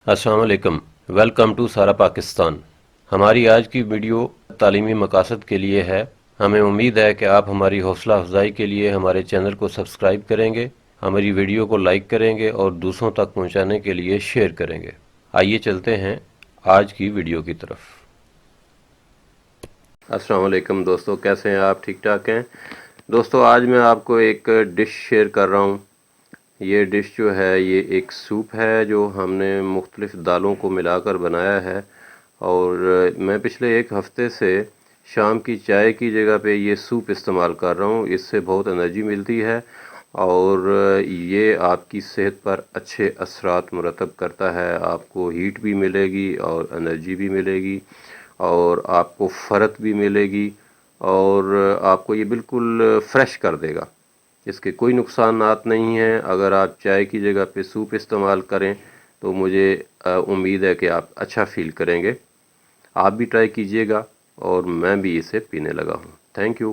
السلام علیکم، welcome to سارا پاکستان۔ ہماری آج کی ویڈیو تعلیمی مقاصد کے لیے ہے۔ ہمیں امید ہے کہ آپ ہماری حوصلہ افزائی کے لیے ہمارے چینل کو سبسکرائب کریں گے، ہماری ویڈیو کو لائک کریں گے اور دوسروں تک پہنچانے کے لیے شیئر کریں گے۔ آئیے چلتے ہیں آج کی ویڈیو کی طرف۔ السلام علیکم دوستو، کیسے ہیں آپ؟ ٹھیک ٹھاک ہیں دوستو؟ آج میں آپ کو ایک ڈش شیئر کر رہا ہوں۔ یہ ڈش جو ہے یہ ایک سوپ ہے جو ہم نے مختلف دالوں کو ملا کر بنایا ہے، اور میں پچھلے ایک ہفتے سے شام کی چائے کی جگہ پہ یہ سوپ استعمال کر رہا ہوں۔ اس سے بہت انرجی ملتی ہے اور یہ آپ کی صحت پر اچھے اثرات مرتب کرتا ہے۔ آپ کو ہیٹ بھی ملے گی اور انرجی بھی ملے گی اور آپ کو فرق بھی ملے گی، اور آپ کو یہ بالکل فریش کر دے گا۔ اس کے کوئی نقصانات نہیں ہیں۔ اگر آپ چائے کی جگہ پہ سوپ استعمال کریں تو مجھے امید ہے کہ آپ اچھا فیل کریں گے۔ آپ بھی ٹرائی کیجئے گا اور میں بھی اسے پینے لگا ہوں۔ تھینک یو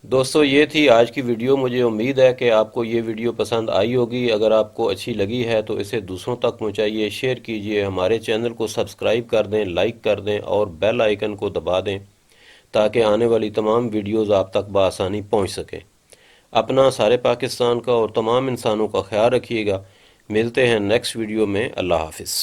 دوستو، یہ تھی آج کی ویڈیو۔ مجھے امید ہے کہ آپ کو یہ ویڈیو پسند آئی ہوگی۔ اگر آپ کو اچھی لگی ہے تو اسے دوسروں تک پہنچائیے، شیئر کیجئے، ہمارے چینل کو سبسکرائب کر دیں، لائک کر دیں اور بیل آئیکن کو دبا دیں تاکہ آنے والی تمام ویڈیوز آپ تک بآسانی پہنچ سکیں۔ اپنا سارے پاکستان کا اور تمام انسانوں کا خیال رکھیے گا۔ ملتے ہیں نیکسٹ ویڈیو میں۔ اللہ حافظ۔